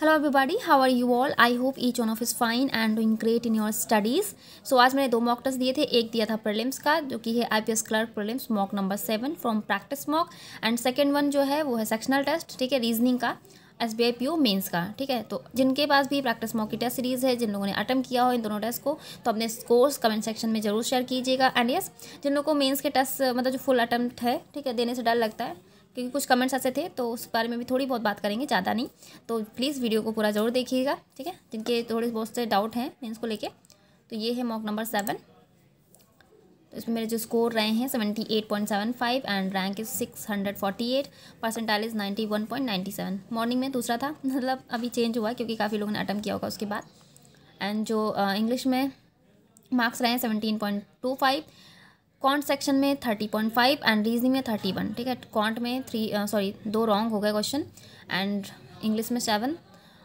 Hello everybody, how are you all? I hope each one of is fine and doing great in your studies. So आज मैंने 2 mock test दिए थे। एक दिया था prelims का, जो कि है IPS clerk prelims mock number 7 from practice mock, and second one जो है वो है सेक्शनल टेस्ट, ठीक है, रीजनिंग का, एसबीआई पीओ मेंस का, ठीक है। तो जिनके पास भी प्रैक्टिस मॉक की टेस्ट सीरीज़ है, जिन लोगों ने अटेम्प्ट किया हो इन दोनों टेस्ट को, तो अपने स्कोर्स कमेंट सेक्शन में जरूर शेयर कीजिएगा। एंड यस, जिन लोगों को मेंस के टेस्ट मतलब जो फुल अटेम्प्ट है, ठीक है, देने से डर लगता है, क्योंकि कुछ कमेंट्स ऐसे थे, तो उस बारे में भी थोड़ी बहुत बात करेंगे, ज़्यादा नहीं। तो प्लीज़ वीडियो को पूरा ज़रूर देखिएगा, ठीक है, जिनके थोड़े बहुत से डाउट हैं मेंस को लेके। तो ये है मॉक नंबर 7। तो इसमें मेरे जो स्कोर रहे हैं 78.75 and rank is 648, percentile is 91.97। Morning में दूसरा था, मतलब अभी चेंज हुआ क्योंकि काफ़ी लोगों ने अटेम्प्ट किया होगा उसके बाद। एंड जो इंग्लिश में मार्क्स रहे हैं 17.25, कॉन्ट सेक्शन में 30.5 एंड रीजनिंग में 31, ठीक है। कॉन्ट में 2 रॉन्ग हो गए क्वेश्चन, एंड इंग्लिश में 7,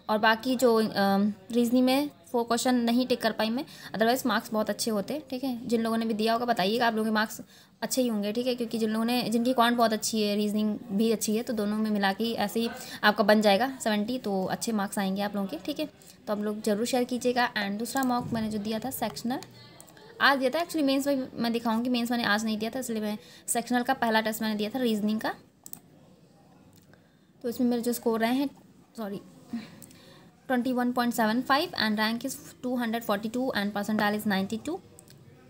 और बाकी जो रीजनिंग में 4 क्वेश्चन नहीं टिक कर पाई मैं, अदरवाइज मार्क्स बहुत अच्छे होते, ठीक है। जिन लोगों ने भी दिया होगा बताइएगा, आप लोगों के मार्क्स अच्छे ही होंगे, ठीक है, क्योंकि जिनकी कॉन्ट बहुत अच्छी है, रीजनिंग भी अच्छी है, तो दोनों में मिला के ऐसे ही आपका बन जाएगा 70, तो अच्छे मार्क्स आएंगे आप लोगों के, ठीक है। तो आप लोग जरूर शेयर कीजिएगा। एंड दूसरा मॉक मैंने जो दिया था सेक्शनल, आज दिया था एक्चुअली, मेंस में मैं दिखाऊंगी, मेंस मैंने आज नहीं दिया था, इसलिए मैं सेक्शनल का पहला टेस्ट मैंने दिया था रीजनिंग का। तो इसमें मेरे जो स्कोर रहे हैं 21.75 and rank is 242 and percentile is 92,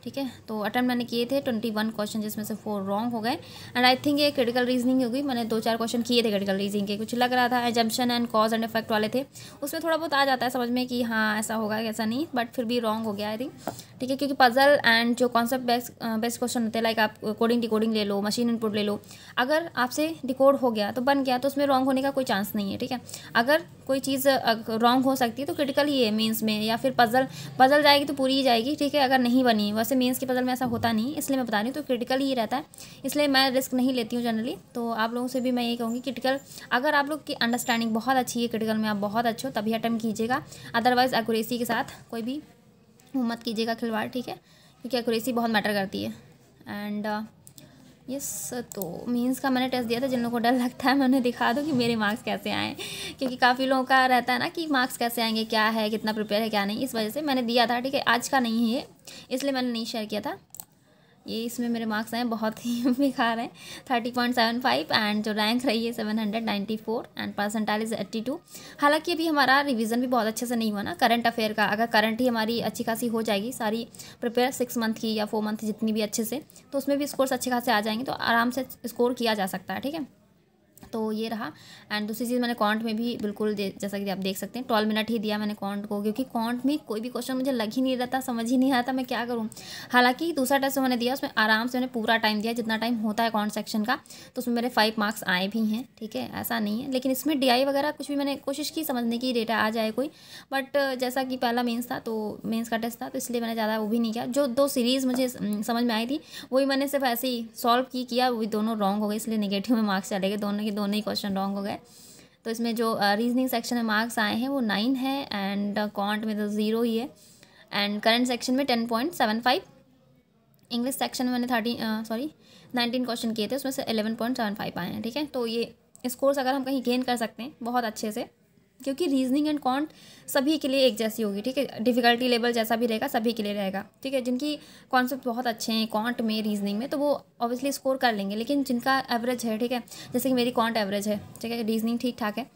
ठीक है। तो अटेम्प्ट मैंने किए थे 21 क्वेश्चन, जिसमें से 4 रॉन्ग हो गए। एंड आई थिंक ये क्रिटिकल रीजनिंग होगी, मैंने 2-4 क्वेश्चन किए थे क्रिटिकल रीजनिंग के, कुछ लग रहा था assumption and cause and effect वाले थे, उसमें थोड़ा बहुत आ जाता है समझ में कि हाँ ऐसा होगा ऐसा नहीं, बट फिर भी रॉन्ग हो गया आई थिंक, ठीक है। क्योंकि पजल एंड जो कॉन्सेप्ट बेस्ड क्वेश्चन होते हैं, लाइक आप कोडिंग डिकोडिंग ले लो, मशीन इनपुट ले लो, अगर आपसे डिकोड हो गया तो बन गया, तो उसमें रॉन्ग होने का कोई चांस नहीं है, ठीक है। अगर कोई चीज़ रॉन्ग हो सकती है तो क्रिटिकल ही है मेंस में, या फिर पजल जाएगी तो पूरी ही जाएगी, ठीक है, अगर नहीं बनी। वैसे मेंस के पजल में ऐसा होता नहीं, इसलिए मैं बता रही हूँ, तो क्रिटिकल ही रहता है, इसलिए मैं रिस्क नहीं लेती हूँ जनरली। तो आप लोगों से भी मैं ये कहूँगी, क्रिटिकल अगर आप लोग की अंडरस्टैंडिंग बहुत अच्छी है, क्रिटिकल में आप बहुत अच्छे हो, तभी अटेम्प्ट कीजिएगा, अदरवाइज एक्यूरेसी के साथ कोई भी मत कीजिएगा खिलवाड़, ठीक है, क्योंकि एक्यूरेसी बहुत मैटर करती है। एंड यस, तो मीन्स का मैंने टेस्ट दिया था। जिन लोगों को डर लगता है मैं उन्हें दिखा दूँ कि मेरे मार्क्स कैसे आए, क्योंकि काफ़ी लोगों का रहता है ना कि मार्क्स कैसे आएंगे, क्या है, कितना प्रिपेयर है, क्या नहीं, इस वजह से मैंने दिया था, ठीक है। आज का नहीं है ये, इसलिए मैंने नहीं शेयर किया था। ये इसमें मेरे मार्क्स आए बहुत ही बेकार हैं, 30.75 एंड जो रैंक रही है 794 एंड परसेंटाइल इज़ 82। हालांकि अभी हमारा रिवीजन भी बहुत अच्छे से नहीं हुआ ना करंट अफेयर का। अगर करंट ही हमारी अच्छी खासी हो जाएगी सारी प्रिपेयर 6 मंथ की या 4 मंथ जितनी भी अच्छे से, तो उसमें भी स्कोर्स अच्छे खासे आ जाएंगे, तो आराम से स्कोर किया जा सकता है, ठीक है। तो ये रहा। एंड दूसरी चीज़ मैंने कॉन्ट में भी बिल्कुल जैसा कि आप देख सकते हैं 12 मिनट ही दिया मैंने कॉन्ट को, क्योंकि कॉन्ट में कोई भी क्वेश्चन मुझे लग ही नहीं रहा था, समझ ही नहीं आता मैं क्या करूं। हालांकि दूसरा टेस्ट मैंने दिया उसमें आराम से मैंने पूरा टाइम दिया, जितना टाइम होता है कॉन्ट सेक्शन का, तो उसमें मेरे 5 मार्क्स आए भी हैं, ठीक है, ऐसा नहीं है। लेकिन इसमें DI वगैरह कुछ भी मैंने कोशिश की समझने की, डेटा आ जाए कोई, बट जैसा कि पहला मेंस था, तो मेंस का टेस्ट था, तो इसलिए मैंने ज़्यादा वो भी नहीं किया। जो 2 सीरीज़ मुझे समझ में आई थी वही मैंने सिर्फ ऐसे ही सॉल्व किया, वही दोनों रॉन्ग हो गए, इसलिए नेगेटिव में मार्क्स चले गए, दोनों के दोनों ही क्वेश्चन रॉन्ग हो गए। तो इसमें जो रीजनिंग सेक्शन में मार्क्स आए हैं वो 9 है, एंड कॉन्ट में तो 0 ही है, एंड करंट सेक्शन में 10.75। इंग्लिश सेक्शन में मैंने 19 क्वेश्चन किए थे, उसमें से 11.75 आए हैं, ठीक है। तो ये स्कोर्स अगर हम कहीं गेन कर सकते हैं बहुत अच्छे से, क्योंकि रीजनिंग एंड कॉन्ट सभी के लिए एक जैसी होगी, ठीक है, डिफिकल्टी लेवल जैसा भी रहेगा सभी के लिए रहेगा, ठीक है। जिनकी कॉन्सेप्ट बहुत अच्छे हैं कॉन्ट में, रीजनिंग में, तो वो ऑब्वियसली स्कोर कर लेंगे, लेकिन जिनका एवरेज है, ठीक है, जैसे कि मेरी कॉन्ट एवरेज है, ठीक है, रीजनिंग ठीक ठाक है,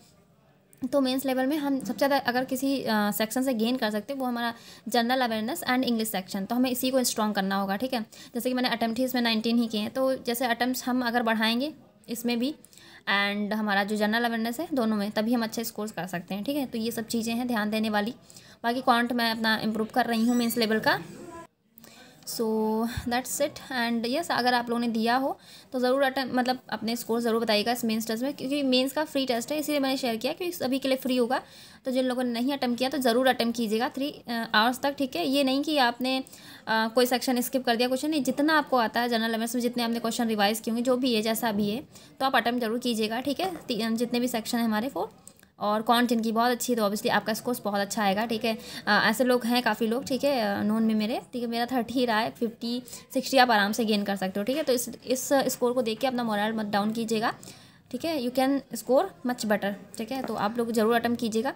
तो मेंस लेवल में हम सबसे ज़्यादा अगर किसी सेक्शन से गेन कर सकते हैं वो हमारा general awareness and English section, तो हमें इसी को स्ट्रॉन्ग करना होगा, ठीक है। जैसे कि मैंने अटैम्प्ट ही इसमें 19 ही किए हैं, तो जैसे अटैम्प्ट्स हम अगर बढ़ाएंगे इसमें भी, एंड हमारा जो जनरल अवेयरनेस है दोनों में, तभी हम अच्छे स्कोर्स कर सकते हैं, ठीक है। तो ये सब चीज़ें हैं ध्यान देने वाली। बाकी कॉन्ट मैं अपना इम्प्रूव कर रही हूँ मेंस लेवल का। So that's it. And yes, अगर आप लोगों ने दिया हो तो ज़रूर मतलब अपने स्कोर ज़रूर बताइएगा इस मेंस टेस्ट में, क्योंकि मेंस का फ्री टेस्ट है, इसीलिए मैंने शेयर किया क्योंकि सभी के लिए फ्री होगा। तो जिन लोगों ने नहीं अटेम्प्ट किया तो ज़रूर अटेम्प्ट कीजिएगा 3 आवर्स तक, ठीक है। ये नहीं कि आपने कोई सेक्शन स्किप कर दिया, कुछ नहीं, जितना आपको आता है जनरल अवेयरनेस में, जितने आपने क्वेश्चन रिवाइज किए होंगे, जो भी है जैसा भी है, तो आप अटेम्प्ट जरूर कीजिएगा, ठीक है। जितने भी सेक्शन है हमारे 4, और कॉन्ट जिनकी बहुत अच्छी है तो ऑब्वियसली आपका स्कोर्स बहुत अच्छा आएगा, ठीक है। ऐसे लोग हैं काफ़ी लोग, ठीक है, नोन में मेरे, ठीक है, मेरा 30 ही रहा है, 50-60 आप आराम से गेन कर सकते हो, ठीक है। तो इस स्कोर को देख के अपना मोरल मत डाउन कीजिएगा, ठीक है। You can score much better, ठीक है। तो आप लोग ज़रूर अटेम्प्ट कीजिएगा।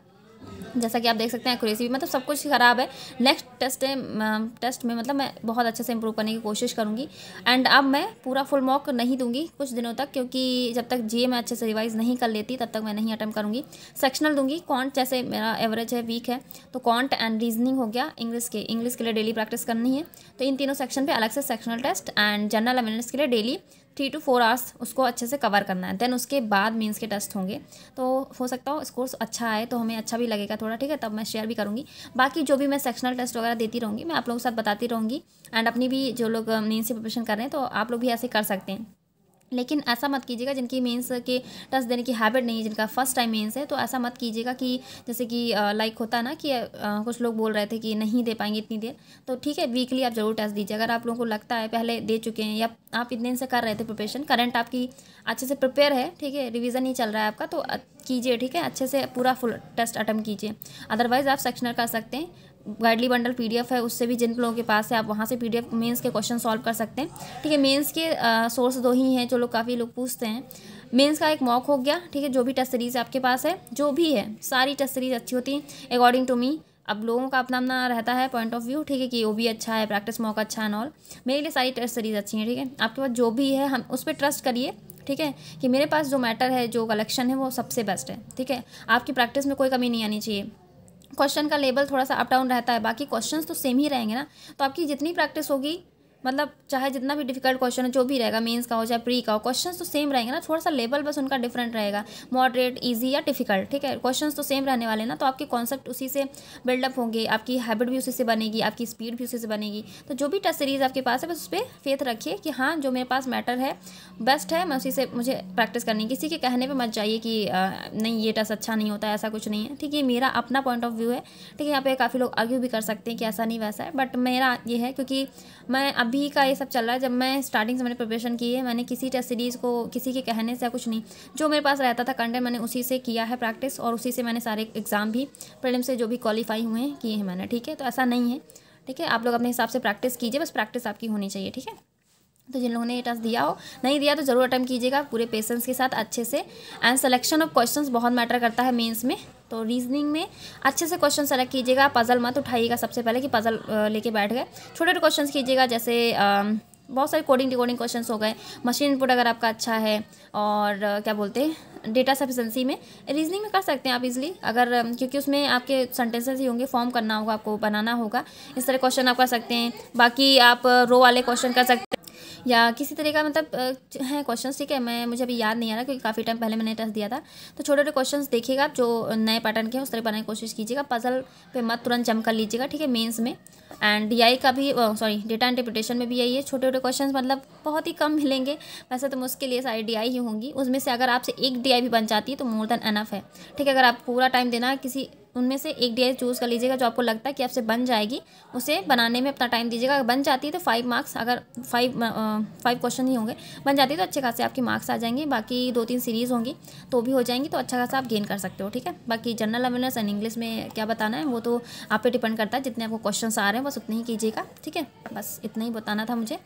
जैसा कि आप देख सकते हैं एक्यूरेसी भी मतलब सब कुछ ख़राब है। नेक्स्ट टेस्ट में मतलब मैं बहुत अच्छे से इंप्रूव करने की कोशिश करूँगी। एंड अब मैं पूरा फुल मॉक नहीं दूंगी कुछ दिनों तक, क्योंकि जब तक जीए मैं अच्छे से रिवाइज़ नहीं कर लेती तब तक मैं नहीं अटेम्प्ट करूँगी। सेक्शनल दूंगी। कॉन्ट जैसे मेरा एवरेज है वीक है, तो कॉन्ट एंड रीजनिंग हो गया। इंग्लिश के लिए डेली प्रैक्टिस करनी है, तो इन तीनों सेक्शन पर अलग से sectional test. And general awareness के लिए डेली 3 to 4 आवर्स उसको अच्छे से कवर करना है। देन उसके बाद मेंस के टेस्ट होंगे, तो हो सकता हो स्कोर अच्छा आए तो हमें अच्छा भी लगेगा थोड़ा, ठीक है, तब मैं शेयर भी करूँगी। बाकी जो भी मैं सेक्शनल टेस्ट वगैरह देती रहूँगी मैं आप लोगों के साथ बताती रहूँगी। एंड अपनी भी जो लोग मेंस से प्रिपरेशन कर रहे हैं तो आप लोग भी ऐसे कर सकते हैं। लेकिन ऐसा मत कीजिएगा जिनकी मेंस के टेस्ट देने की हैबिट नहीं है, जिनका फर्स्ट टाइम मेंस है, तो ऐसा मत कीजिएगा कि जैसे कि लाइक होता है ना कि कुछ लोग बोल रहे थे कि नहीं दे पाएंगे इतनी देर, तो ठीक है वीकली आप जरूर टेस्ट दीजिए। अगर आप लोगों को लगता है पहले दे चुके हैं या आप इतने दिन से कर रहे थे प्रिपरेशन, करंट आपकी अच्छे से प्रिपेयर है, ठीक है, रिविज़न ही चल रहा है आपका, तो कीजिए, ठीक है, अच्छे से पूरा फुल टेस्ट अटेम्प्ट कीजिए। अदरवाइज़ आप सेक्शनल कर सकते हैं। गाइडली बंडल पीडीएफ है, उससे भी जिन लोगों के पास है आप वहाँ से पीडीएफ मेंस के क्वेश्चन सॉल्व कर सकते हैं, ठीक है। मेंस के सोर्स 2 ही हैं जो लोग काफ़ी लोग पूछते हैं। मेंस का एक मॉक हो गया, ठीक है, जो भी टेस्ट सीरीज़ आपके पास है, जो भी है सारी टेस्ट सीरीज़ अच्छी होती हैं अकॉर्डिंग टू मी। अब लोगों का अपना अपना रहता है पॉइंट ऑफ व्यू, ठीक है, कि वो भी अच्छा है, प्रैक्टिस मॉक अच्छा है ऑल। मेरे लिए सारी टेस्ट सीरीज़ अच्छी हैं, ठीक है। आपके पास जो भी है हम उस पर ट्रस्ट करिए, ठीक है, कि मेरे पास जो मैटर है, जो कलेक्शन है वो सबसे बेस्ट है, ठीक है। आपकी प्रैक्टिस में कोई कमी नहीं आनी चाहिए। क्वेश्चन का लेवल थोड़ा सा अप डाउन रहता है, बाकी क्वेश्चंस तो सेम ही रहेंगे ना, तो आपकी जितनी प्रैक्टिस होगी, मतलब चाहे जितना भी डिफिकल्ट क्वेश्चन है जो भी रहेगा, मेंस का हो चाहे प्री का हो, क्वेश्चंस तो सेम रहेंगे ना, थोड़ा सा लेवल बस उनका डिफरेंट रहेगा, मॉडरेट, इजी या डिफिकल्ट, ठीक है। क्वेश्चंस तो सेम रहने वाले ना, तो आपके कॉन्सेप्ट उसी से बिल्डअप होंगे, आपकी हैबिट भी उसी से बनेगी, आपकी स्पीड भी उसी से बनेगी। तो जो भी टेस्ट सीरीज़ आपके पास है बस उस पर फेथ रखिए कि हाँ जो मेरे पास मैटर है बेस्ट है, मैं उसी से मुझे प्रैक्टिस करनी है। किसी के कहने पर मत जाइए कि नहीं ये टेस्ट अच्छा नहीं होता है, ऐसा कुछ नहीं है, ठीक है। मेरा अपना पॉइंट ऑफ व्यू है, ठीक है। यहाँ पे काफ़ी लोग आर्ग्यू भी कर सकते हैं कि ऐसा नहीं वैसा है, बट मेरा ये है क्योंकि मैं अभी का ये सब चल रहा है, जब मैं स्टार्टिंग से मैंने प्रिपरेशन की है, मैंने किसी टेस्ट सीरीज़ को किसी के कहने से कुछ नहीं, जो मेरे पास रहता था कंटेंट मैंने उसी से किया है प्रैक्टिस, और उसी से मैंने सारे एग्ज़ाम भी प्रीलिम से जो भी क्वालिफाई हुए हैं किए हैं मैंने, ठीक है। तो ऐसा नहीं है, ठीक है, आप लोग अपने हिसाब से प्रैक्टिस कीजिए, बस प्रैक्टिस आपकी होनी चाहिए, ठीक है। तो जिन लोगों ने ये टेस्ट दिया हो, नहीं दिया तो ज़रूर अटेम्प्ट कीजिएगा पूरे पेशेंस के साथ अच्छे से। एंड सिलेक्शन ऑफ क्वेश्चंस बहुत मैटर करता है मेंस में, तो रीजनिंग में अच्छे से क्वेश्चन सेलेक्ट कीजिएगा, पजल मत उठाइएगा सबसे पहले कि पजल लेके बैठ गए। छोटे छोटे क्वेश्चंस कीजिएगा, जैसे बहुत सारे कोडिंग डिकोडिंग क्वेश्चंस हो गए, मशीन इनपुट अगर आपका अच्छा है, और क्या बोलते हैं डेटा सफिशेंसी में, रीजनिंग में कर सकते हैं आप इजीली, अगर क्योंकि उसमें आपके सेंटेंसेस ही होंगे, फॉर्म करना होगा, आपको बनाना होगा, इस तरह क्वेश्चन आप कर सकते हैं। बाकी आप रो वाले क्वेश्चन कर सकते हैं या किसी तरह का मतलब है क्वेश्चंस, ठीक है, मुझे अभी याद नहीं आ रहा क्योंकि काफ़ी टाइम पहले मैंने टेस्ट दिया था। तो छोटे छोटे क्वेश्चंस देखिएगा जो नए पैटर्न के हैं उस तरह बनाने की कोशिश कीजिएगा, पजल पे मत तुरंत जम कर लीजिएगा, ठीक है, मेंस में। एंड डीआई का भी डेटा इंटरप्रिटेशन में भी यही है, छोटे छोटे क्वेश्चन मतलब बहुत ही कम मिलेंगे, वैसे तो मुश्किल ये सारी डीआई ही होंगी, उसमें से अगर आपसे एक डीआई भी बन जाती है तो मोर देन एनफ है, ठीक है। अगर आप पूरा टाइम देना है किसी उनमें से एक डीआई चूज़ कर लीजिएगा जो आपको लगता है कि आपसे बन जाएगी, उसे बनाने में अपना टाइम दीजिएगा। अगर बन जाती है तो 5 मार्क्स, अगर 5 क्वेश्चन ही होंगे, बन जाती है तो अच्छे खासे आपके मार्क्स आ जाएंगे। बाकी 2-3 सीरीज़ होंगी तो भी हो जाएंगी, तो अच्छा खासा आप गेन कर सकते हो, ठीक है। बाकी जनरल अवेयरनेस एंड इंग्लिश में क्या बताना है वो तो आप पे डिपेंड करता है, जितने आपको क्वेश्चन आ रहे हैं बस उतने ही कीजिएगा, ठीक है। बस इतना ही बताना था मुझे,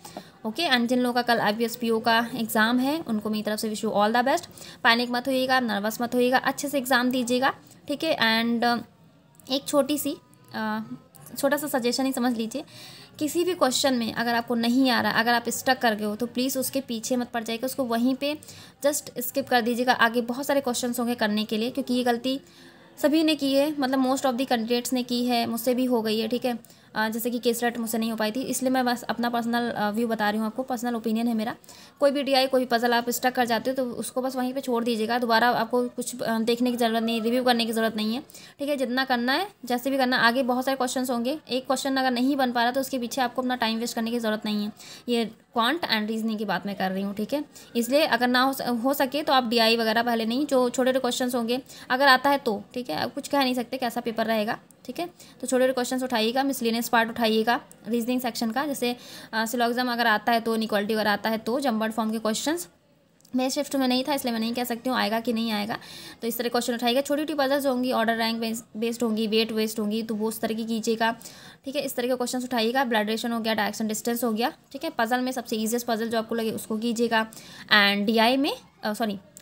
ओके। एंड जिन लोगों का कल IPS PO का एग्ज़ाम है उनको मेरी तरफ से wish you all the best. Panic मत होइएगा, नर्वस मत होइएगा, अच्छे से एग्ज़ाम दीजिएगा, ठीक है। एंड एक छोटा सा सजेशन ही समझ लीजिए, किसी भी क्वेश्चन में अगर आपको नहीं आ रहा, अगर आप स्टक कर गए हो तो प्लीज़ उसके पीछे मत पड़ जाइएगा, उसको वहीं पे जस्ट स्किप कर दीजिएगा। आगे बहुत सारे क्वेश्चंस होंगे करने के लिए, क्योंकि ये गलती सभी ने की है, मतलब मोस्ट ऑफ दी कैंडिडेट्स ने की है, मुझसे भी हो गई है, ठीक है। जैसे कि केसलेट मुझसे नहीं हो पाई थी, इसलिए मैं बस अपना पर्सनल व्यू बता रही हूँ आपको, पर्सनल ओपिनियन है मेरा। कोई भी डीआई कोई भी पजल आप स्टक कर जाते हो तो उसको बस वहीं पे छोड़ दीजिएगा, दोबारा आपको कुछ देखने की ज़रूरत नहीं, रिव्यू करने की ज़रूरत नहीं है, ठीक है। जितना करना है जैसे भी करना, आगे बहुत सारे क्वेश्चन होंगे, एक क्वेश्चन अगर नहीं बन पा रहा तो उसके पीछे आपको अपना टाइम वेस्ट करने की ज़रूरत नहीं है। ये क्वांट एंड रीजनिंग की बात मैं कर रही हूँ, ठीक है। इसलिए अगर ना हो सके तो आप डीआई वगैरह पहले नहीं, जो छोटे छोटे क्वेश्चन होंगे अगर आता है तो ठीक है, कुछ कह नहीं सकते कैसा पेपर रहेगा, ठीक है। तो छोटे छोटे क्वेश्चन उठाइएगा, मिसलेनियस पार्ट उठाइएगा रीजनिंग सेक्शन का, जैसे सिलोगिज्म अगर आता है तो, इनइक्वालिटी अगर आता है तो, जम्बर्ड फॉर्म के क्वेश्चंस मेरे शिफ्ट में नहीं था इसलिए मैं नहीं कह सकती हूँ आएगा कि नहीं आएगा। तो इस तरह क्वेश्चन उठाइएगा, छोटी छोटी पजल्स होंगी, ऑर्डर रैंक बेस्ड होंगी, वेट वेस्ट होंगी, तो वो उस तरह की कीजिएगा, ठीक है। इस तरह के क्वेश्चन उठाइएगा, ब्लड रेशन हो गया, डायरेक्शन डिस्टेंस हो गया, ठीक है। पजल में सबसे ईजिएस्ट पजल जो आपको लगे उसको कीजिएगा। एंड डीआई में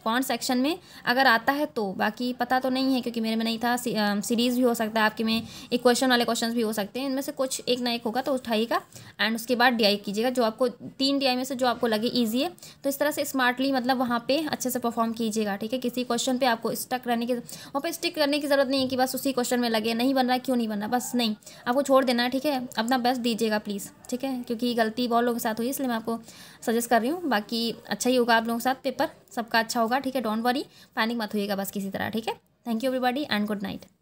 कौन सेक्शन में अगर आता है तो, बाकी पता तो नहीं है क्योंकि मेरे में नहीं था। सीरीज़ भी हो सकता है आपके में, एक क्वेश्चन वाले क्वेश्चन भी हो सकते हैं, इनमें से कुछ एक ना एक होगा तो उठाइएगा एंड उसके बाद DI कीजिएगा, जो आपको 3 DI में से जो आपको लगे ईजी है। तो इस तरह से स्मार्टली मतलब वहाँ पे अच्छे से परफॉर्म कीजिएगा, ठीक है। किसी क्वेश्चन पे आपको स्टक रहने की, वहाँ पे स्टिक करने की ज़रूरत नहीं है कि बस उसी क्वेश्चन में लगे, नहीं बन रहा है क्यों नहीं बन रहा, बस नहीं, आपको छोड़ देना है, ठीक है। अपना बेस्ट दीजिएगा प्लीज़, ठीक है, क्योंकि गलती बहुत लोगों के साथ हुई इसलिए मैं आपको सजेस्ट कर रही हूँ। बाकी अच्छा ही होगा आप लोगों के साथ, पेपर सबका अच्छा होगा, ठीक है। डोंट वरी, पैनिक मत होइएगा बस किसी तरह, ठीक है। Thank you everybody and good night.